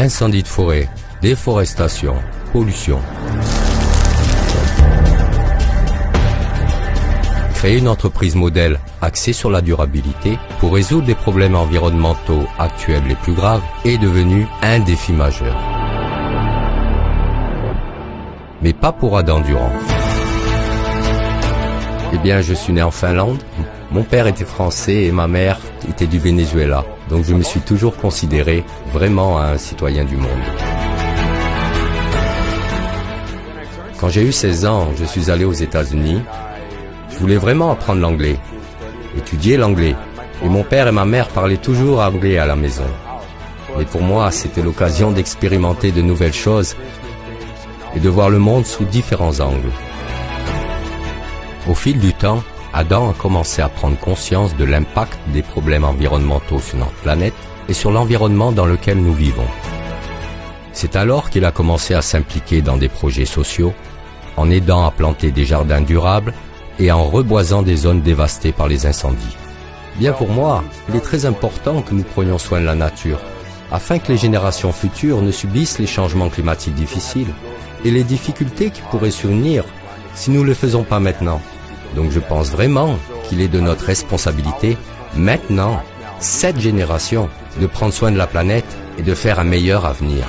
Incendies de forêt, déforestation, pollution. Créer une entreprise modèle axée sur la durabilité pour résoudre les problèmes environnementaux actuels les plus graves est devenu un défi majeur. Mais pas pour Adam Durand. Eh bien, je suis né en Finlande. Mon père était français et ma mère était du Venezuela. Donc je me suis toujours considéré vraiment un citoyen du monde. Quand j'ai eu 16 ans, je suis allé aux États-Unis. Je voulais vraiment apprendre l'anglais, étudier l'anglais. Et mon père et ma mère parlaient toujours anglais à la maison. Mais pour moi, c'était l'occasion d'expérimenter de nouvelles choses et de voir le monde sous différents angles. Au fil du temps, Adam a commencé à prendre conscience de l'impact des problèmes environnementaux sur notre planète et sur l'environnement dans lequel nous vivons. C'est alors qu'il a commencé à s'impliquer dans des projets sociaux, en aidant à planter des jardins durables et en reboisant des zones dévastées par les incendies. Bien pour moi, il est très important que nous prenions soin de la nature, afin que les générations futures ne subissent les changements climatiques difficiles et les difficultés qui pourraient survenir si nous ne le faisons pas maintenant. Donc je pense vraiment qu'il est de notre responsabilité, maintenant, cette génération, de prendre soin de la planète et de faire un meilleur avenir.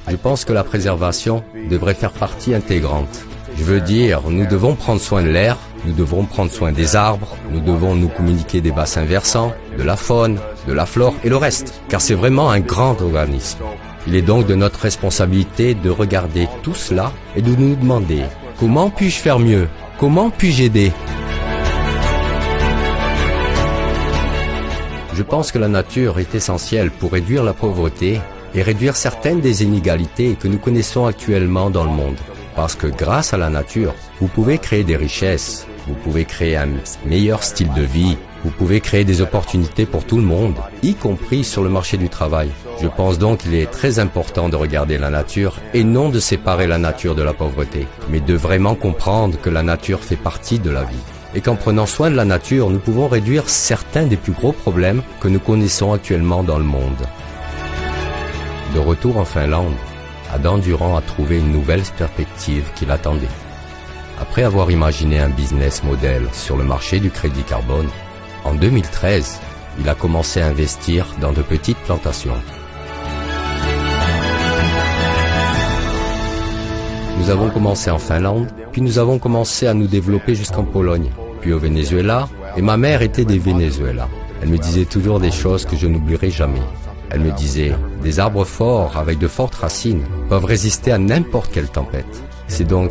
Je pense que la préservation devrait faire partie intégrante. Je veux dire, nous devons prendre soin de l'air, nous devons prendre soin des arbres, nous devons nous communiquer des bassins versants, de la faune, de la flore et le reste, car c'est vraiment un grand organisme. Il est donc de notre responsabilité de regarder tout cela et de nous demander « Comment puis-je faire mieux? Comment puis-je aider ?» Je pense que la nature est essentielle pour réduire la pauvreté et réduire certaines des inégalités que nous connaissons actuellement dans le monde. Parce que grâce à la nature, vous pouvez créer des richesses, vous pouvez créer un meilleur style de vie, vous pouvez créer des opportunités pour tout le monde, y compris sur le marché du travail. Je pense donc qu'il est très important de regarder la nature et non de séparer la nature de la pauvreté, mais de vraiment comprendre que la nature fait partie de la vie. Et qu'en prenant soin de la nature, nous pouvons réduire certains des plus gros problèmes que nous connaissons actuellement dans le monde. De retour en Finlande, Adam Durand a trouvé une nouvelle perspective qui l'attendait. Après avoir imaginé un business model sur le marché du crédit carbone, en 2013, il a commencé à investir dans de petites plantations. Nous avons commencé en Finlande, puis nous avons commencé à nous développer jusqu'en Pologne, puis au Venezuela, et ma mère était des Venezuela. Elle me disait toujours des choses que je n'oublierai jamais. Elle me disait, des arbres forts avec de fortes racines peuvent résister à n'importe quelle tempête. C'est donc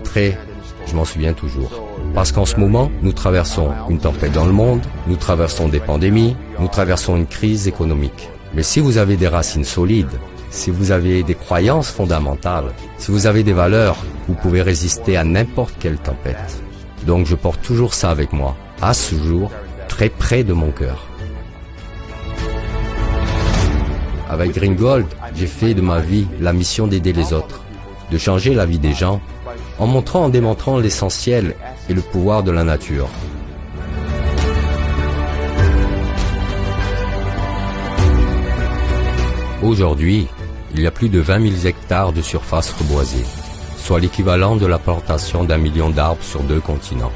je m'en souviens toujours. Parce qu'en ce moment, nous traversons une tempête dans le monde, nous traversons des pandémies, nous traversons une crise économique. Mais si vous avez des racines solides, si vous avez des croyances fondamentales, si vous avez des valeurs, vous pouvez résister à n'importe quelle tempête. Donc je porte toujours ça avec moi, à ce jour, très près de mon cœur. Avec Green Gold, j'ai fait de ma vie la mission d'aider les autres, de changer la vie des gens, en démontrant l'essentiel et le pouvoir de la nature. Aujourd'hui, il y a plus de 20 000 hectares de surface reboisée, soit l'équivalent de la plantation d'1 million d'arbres sur 2 continents.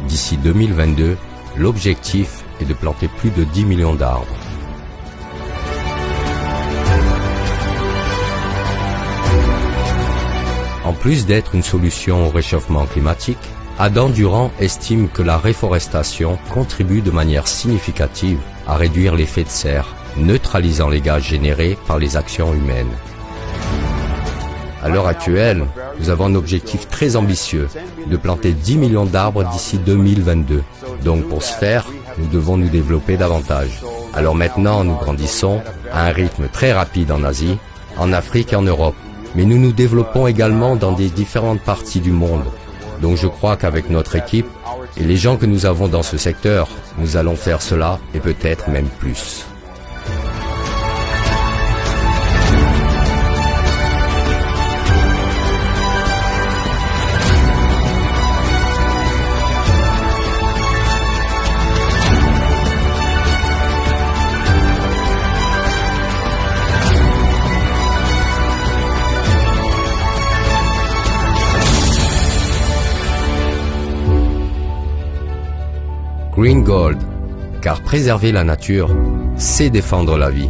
D'ici 2022, l'objectif est de planter plus de 10 millions d'arbres. En plus d'être une solution au réchauffement climatique, Adam Durand estime que la réforestation contribue de manière significative à réduire l'effet de serre, neutralisant les gaz générés par les actions humaines. À l'heure actuelle, nous avons un objectif très ambitieux de planter 10 millions d'arbres d'ici 2022. Donc pour ce faire, nous devons nous développer davantage. Alors maintenant, nous grandissons à un rythme très rapide en Asie, en Afrique et en Europe. Mais nous nous développons également dans des différentes parties du monde. Donc je crois qu'avec notre équipe et les gens que nous avons dans ce secteur, nous allons faire cela et peut-être même plus. Green Gold, car préserver la nature, c'est défendre la vie.